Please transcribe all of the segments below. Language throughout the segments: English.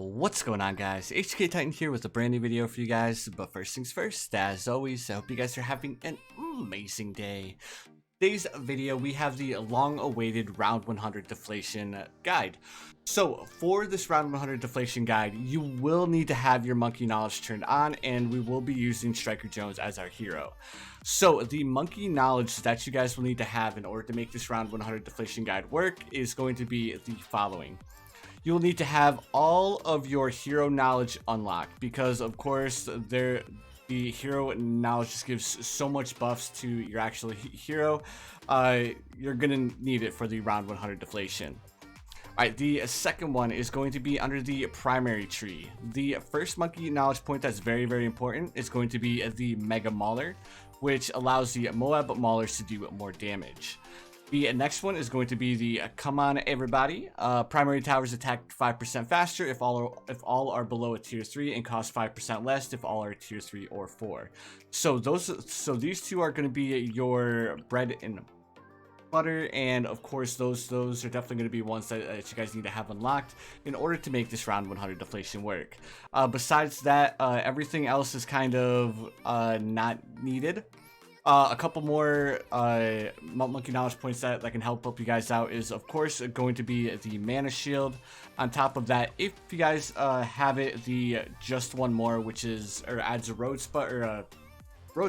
What's going on, guys? HK Titan here with a brand new video for you guys. But first things first, as always, I hope you guys are having an amazing day. Today's video, we have the long-awaited round 100 deflation guide. So for this round 100 deflation guide, you will need to have your monkey knowledge turned on, and we will be using Striker Jones as our hero. So the monkey knowledge that you guys will need to have in order to make this round 100 deflation guide work is going to be the following. You'll need to have all of your hero knowledge unlocked, because of course the hero knowledge just gives so much buffs to your actual hero. You're gonna need it for the round 100 deflation. Alright, the second one is going to be under the primary tree. The first monkey knowledge point that's very important is going to be the mega mauler, which allows the moab maulers to do more damage. The next one is going to be the come on everybody. Primary towers attack 5% faster if all are below a tier 3, and cost 5% less if all are tier 3 or 4. So these two are going to be your bread and butter, and of course those are definitely going to be ones that you guys need to have unlocked in order to make this round 100 deflation work. Besides that, everything else is kind of not needed. A couple more monkey knowledge points that can help you guys out is, of course, going to be the mana shield. On top of that, if you guys have it, the just one more, which adds a road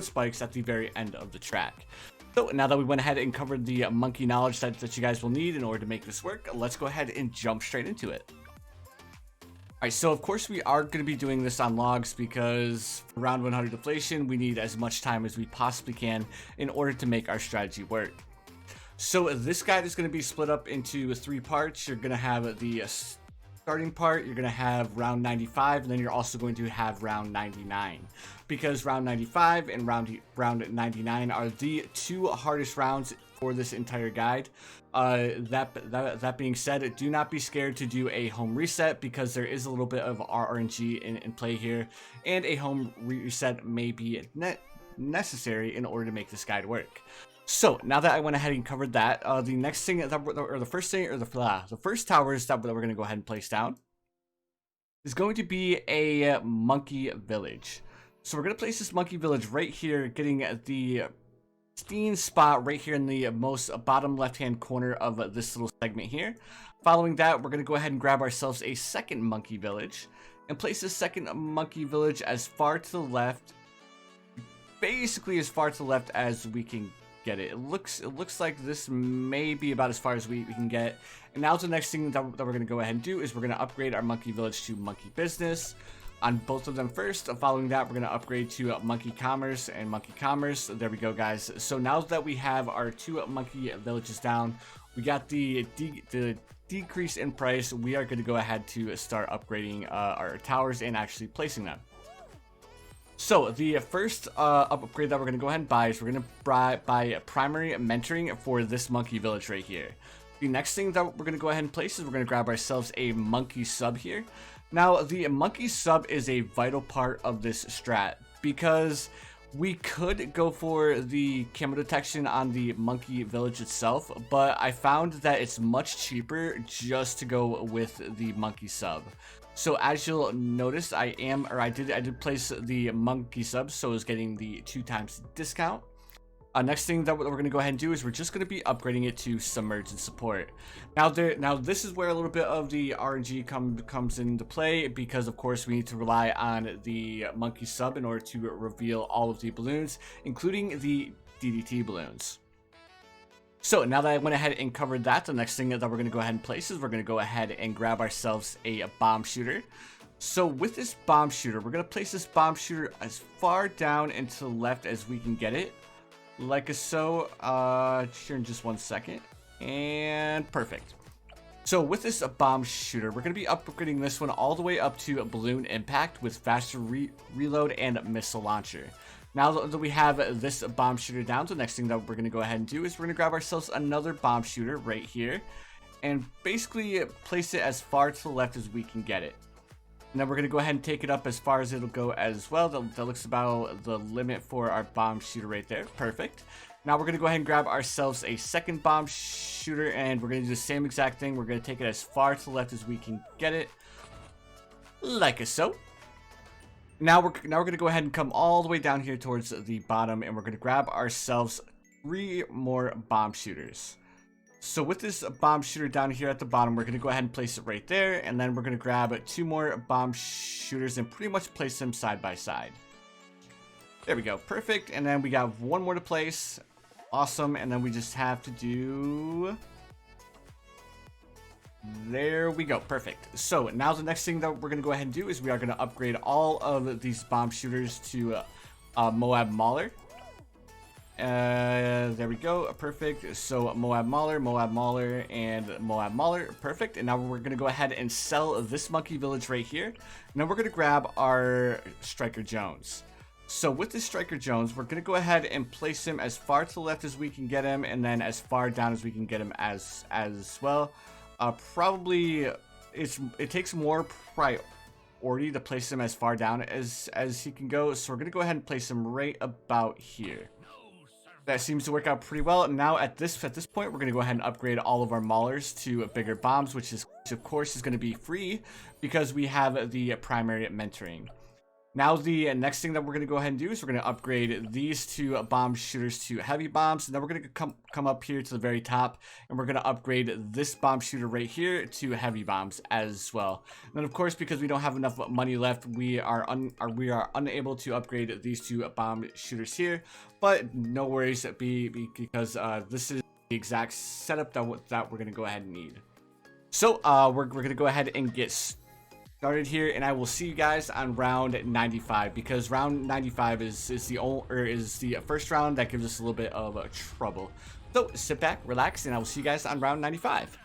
spikes at the very end of the track. So now that we went ahead and covered the monkey knowledge that you guys will need in order to make this work, let's go ahead and jump straight into it. Alright, so of course we are going to be doing this on logs, because for round 100 deflation we need as much time as we possibly can in order to make our strategy work. So this guide is going to be split up into 3 parts. You're going to have the starting part, you're going to have round 95, and then you're also going to have round 99. Because round 95 and round 99 are the 2 hardest rounds for this entire guide. That being said, do not be scared to do a home reset, because there is a little bit of RNG in play here, and a home reset may be necessary in order to make this guide work. So now that I went ahead and covered that, the first towers that we're going to go ahead and place down is going to be a monkey village. So we're going to place this monkey village right here, getting the pristine spot right here in the most bottom left hand corner of this little segment here. Following that, we're going to go ahead and grab ourselves a second monkey village and place this second monkey village as far to the left, basically as far to the left as we can get it. It looks like this may be about as far as we can get. And now the next thing that we're going to go ahead and do is we're going to upgrade our monkey village to monkey business on both of them first. Following that, we're going to upgrade to monkey commerce and monkey commerce. There we go, guys. So now that we have our 2 monkey villages down, we got the decrease in price. We are going to go ahead to start upgrading our towers and actually placing them. So the first upgrade that we're going to go ahead and buy is we're going to buy primary mentoring for this monkey village right here. The next thing that we're going to go ahead and place is we're going to grab ourselves a monkey sub here. Now, the monkey sub is a vital part of this strat, because we could go for the camo detection on the monkey village itself, but I found that it's much cheaper just to go with the monkey sub. So as you'll notice, I did place the monkey sub, so I was getting the 2 times discount. Next thing that we're going to go ahead and do is we're just going to be upgrading it to submerge and support. Now this is where a little bit of the RNG comes into play, because of course we need to rely on the monkey sub in order to reveal all of the balloons, including the DDT balloons. So now that I went ahead and covered that, the next thing that we're going to go ahead and place is we're going to go ahead and grab ourselves a bomb shooter. So with this bomb shooter, we're going to place this bomb shooter as far down and to the left as we can get it. Like so, here in just 1 second, and perfect. So with this bomb shooter, we're going to be upgrading this one all the way up to a balloon impact with faster reload and missile launcher. Now that we have this bomb shooter down, the next thing that we're going to go ahead and do is we're going to grab ourselves another bomb shooter right here, and basically place it as far to the left as we can get it. And then we're going to go ahead and take it up as far as it'll go as well. That looks about the limit for our bomb shooter right there. Perfect. Now we're going to go ahead and grab ourselves a second bomb shooter, and we're going to do the same exact thing. We're going to take it as far to the left as we can get it. like so. Now we're gonna go ahead and come all the way down here towards the bottom, and we're gonna grab ourselves 3 more bomb shooters. So with this bomb shooter down here at the bottom, we're gonna go ahead and place it right there, and then we're gonna grab 2 more bomb shooters and pretty much place them side by side. There we go, perfect. And then we got 1 more to place. Awesome. And then we just have to do, there we go, perfect. So now the next thing that we're going to go ahead and do is we are going to upgrade all of these bomb shooters to moab mauler. There we go, perfect. So moab mauler, and moab mauler, perfect. And now we're going to go ahead and sell this monkey village right here. And then we're going to grab our Striker Jones. So with this Striker Jones, we're going to go ahead and place him as far to the left as we can get him, and then as far down as we can get him as well. Probably it takes more priority to place him as far down as he can go. So we're going to go ahead and place him right about here. That seems to work out pretty well. Now at this point, we're going to go ahead and upgrade all of our maulers to bigger bombs, which of course is going to be free because we have the primary mentoring. Now the next thing that we're going to go ahead and do is we're going to upgrade these 2 bomb shooters to heavy bombs. And then we're going to come up here to the very top, and we're going to upgrade this bomb shooter right here to heavy bombs as well. And then of course, because we don't have enough money left, we are unable to upgrade these 2 bomb shooters here. But no worries, because this is the exact setup that we're going to go ahead and need. So we're going to go ahead and get started here, and I will see you guys on round 95, because round 95 is the first round that gives us a little bit of trouble. So sit back, relax, and I will see you guys on round 95.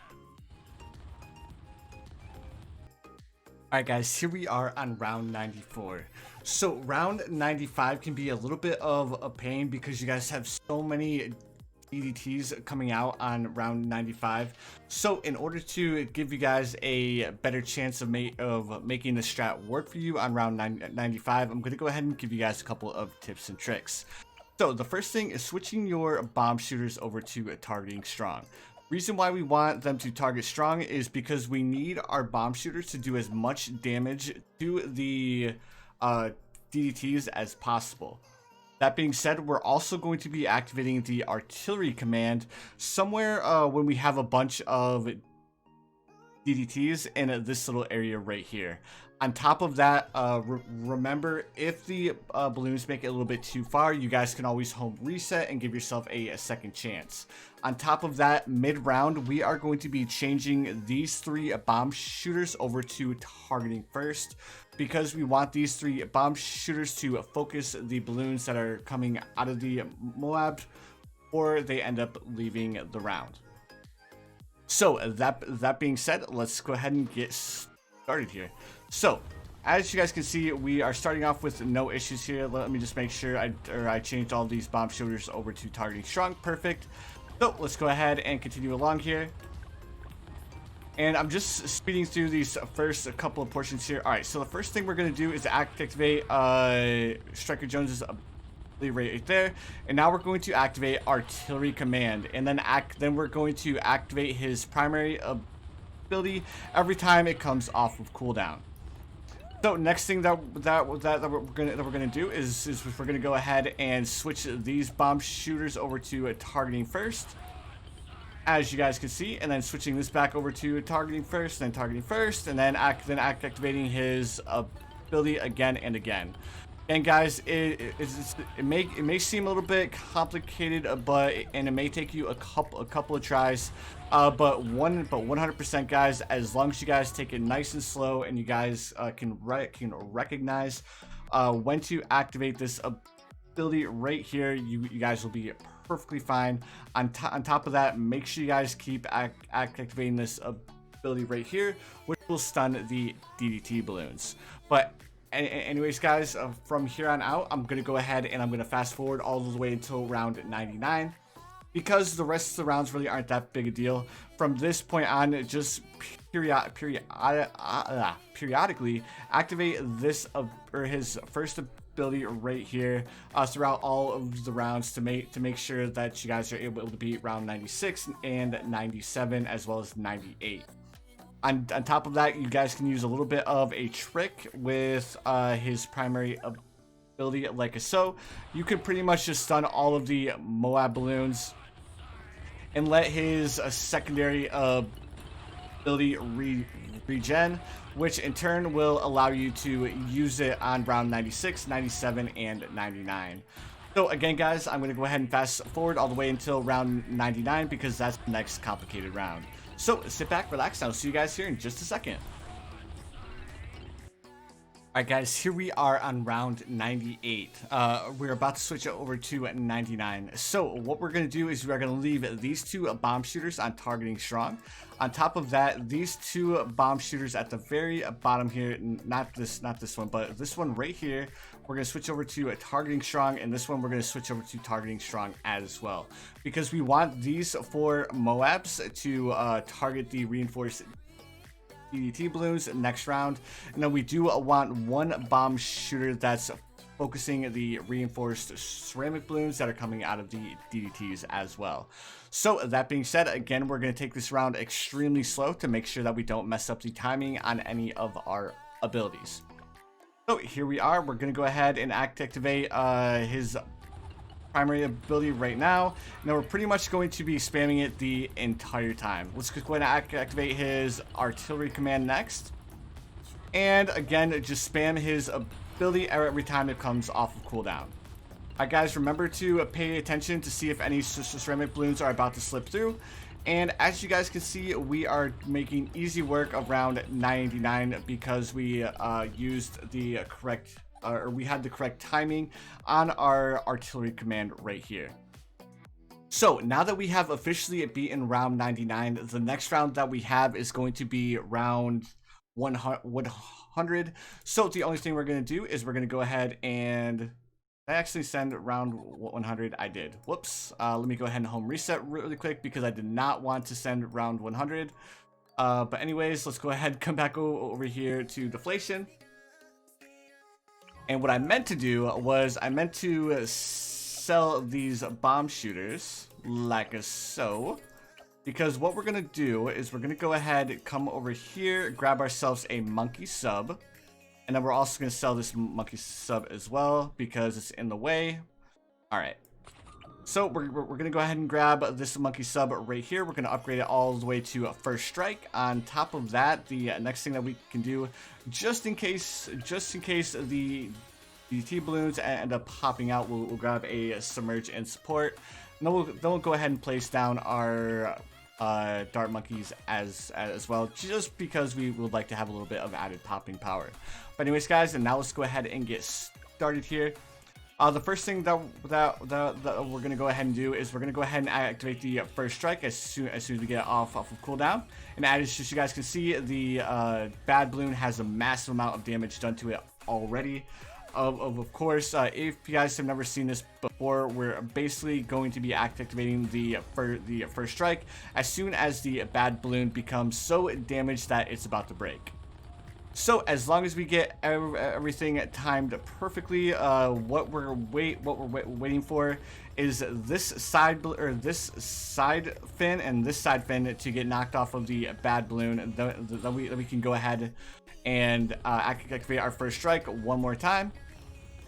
Alright guys, here we are on round 94. So round 95 can be a little bit of a pain because you guys have so many DDTs coming out on round 95. So in order to give you guys a better chance of making the strat work for you on round 95, I'm going to go ahead and give you guys a couple of tips and tricks. So the first thing is switching your bomb shooters over to targeting strong. Reason why we want them to target strong is because we need our bomb shooters to do as much damage to the DDTs as possible. That being said, we're also going to be activating the artillery command somewhere when we have a bunch of DDTs in this little area right here. On top of that, remember, if the balloons make it a little bit too far, you guys can always home reset and give yourself a second chance. On top of that, mid-round, we are going to be changing these 3 bomb shooters over to targeting first, because we want these 3 bomb shooters to focus the balloons that are coming out of the moab, or they end up leaving the round. So that being said, let's go ahead and get started here. So as you guys can see, we are starting off with no issues here. Let me just make sure I changed all these bomb shooters over to targeting strong. Perfect. So let's go ahead and continue along here. And I'm just speeding through these first couple of portions here. All right, so the first thing we're going to do is activate Striker Jones's ability right there. And now we're going to activate artillery command, and then we're going to activate his primary ability every time it comes off of cooldown. So next thing that we're gonna do is we're gonna go ahead and switch these bomb shooters over to targeting first, as you guys can see, and then switching this back over to targeting first, then targeting first, and then activating his ability again and again. And guys, it may seem a little bit complicated, and it may take you a couple of tries, but 100% guys, as long as you guys take it nice and slow, and you guys can recognize when to activate this ability right here, you guys will be perfectly fine. On top of that, make sure you guys keep activating this ability right here, which will stun the DDT balloons. But anyways guys, from here on out, I'm gonna go ahead and I'm gonna fast forward all the way until round 99, because the rest of the rounds really aren't that big a deal. From this point on, just periodically activate this or his first ability right here throughout all of the rounds to make sure that you guys are able to beat round 96 and 97 as well as 98. On top of that, you guys can use a little bit of a trick with his primary ability like so. You could pretty much just stun all of the Moab balloons and let his secondary ability regen, which in turn will allow you to use it on round 96, 97, and 99. So again, guys, I'm going to go ahead and fast forward all the way until round 99 because that's the next complicated round. So sit back, relax, and I'll see you guys here in just a second. Alright guys, here we are on round 98. We're about to switch it over to 99. So what we're going to do is we're going to leave these two bomb shooters on targeting strong. On top of that, these two bomb shooters at the very bottom here, not this one, but this one right here, we're going to switch over to targeting strong, and this one we're going to switch over to targeting strong as well. Because we want these four Moabs to target the reinforced DDT balloons next round. And then we do want one bomb shooter that's focusing the reinforced ceramic balloons that are coming out of the DDTs as well. So that being said, again, we're going to take this round extremely slow to make sure that we don't mess up the timing on any of our abilities. So here we are. We're going to go ahead and activate his primary ability right now. Now we're pretty much going to be spamming it the entire time. Let's go ahead and activate his artillery command next. And again, just spam his ability every time it comes off of cooldown. Alright guys, remember to pay attention to see if any ceramic balloons are about to slip through. And as you guys can see, we are making easy work around 99 because we used the correct or we had the correct timing on our artillery command right here. So now that we have officially beaten round 99, the next round that we have is going to be round 100. So the only thing we're going to do is we're going to go ahead and I actually send round 100. I did. Whoops. Let me go ahead and home reset really quick because I did not want to send round 100. But anyways, let's go ahead and come back over here to Deflation. And what I meant to do was I meant to sell these bomb shooters like so. Because what we're going to do is we're going to go ahead, come over here, grab ourselves a monkey sub. And then we're also going to sell this monkey sub as well because it's in the way. All right. So we're going to go ahead and grab this monkey sub right here. We're going to upgrade it all the way to first strike. On top of that, the next thing that we can do, just in case the DT balloons end up popping out, we'll grab a submerge and support. And then we'll go ahead and place down our dart monkeys as well, just because we would like to have a little bit of added popping power. But anyways, guys, and now let's go ahead and get started here. The first thing that we're gonna go ahead and do is we're gonna go ahead and activate the first strike as soon as we get it off of cooldown. And as you guys can see, the bad balloon has a massive amount of damage done to it already. Of course, if you guys have never seen this before, we're basically going to be activating the first strike as soon as the bad balloon becomes so damaged that it's about to break. So as long as we get everything timed perfectly, what we're waiting for is this side fin and this side fin to get knocked off of the bad balloon. Then we can go ahead and activate our first strike one more time.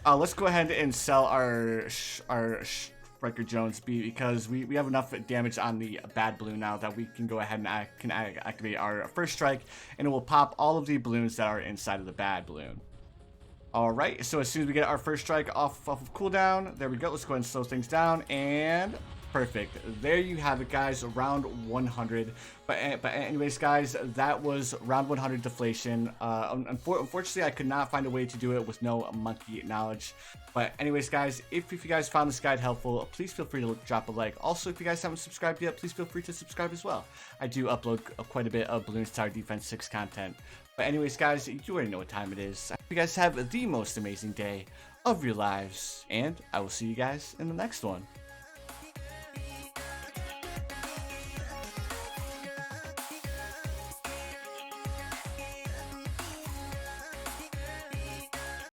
Let's go ahead and sell our Striker Jones because we have enough damage on the bad balloon now that we can go ahead and activate our first strike, and it will pop all of the balloons that are inside of the bad balloon. Alright, so as soon as we get our first strike off of cooldown, there we go. Let's go ahead and slow things down, and perfect. There you have it, guys, round 100. But anyways, guys, that was round 100 Deflation. Unfortunately, I could not find a way to do it with no monkey knowledge. But anyways, guys, if you guys found this guide helpful, please feel free to drop a like. Also, if you guys haven't subscribed yet, please feel free to subscribe as well. I do upload quite a bit of Bloons Tower Defense 6 content. But anyways, guys, you already know what time it is. I hope you guys have the most amazing day of your lives, and I will see you guys in the next one.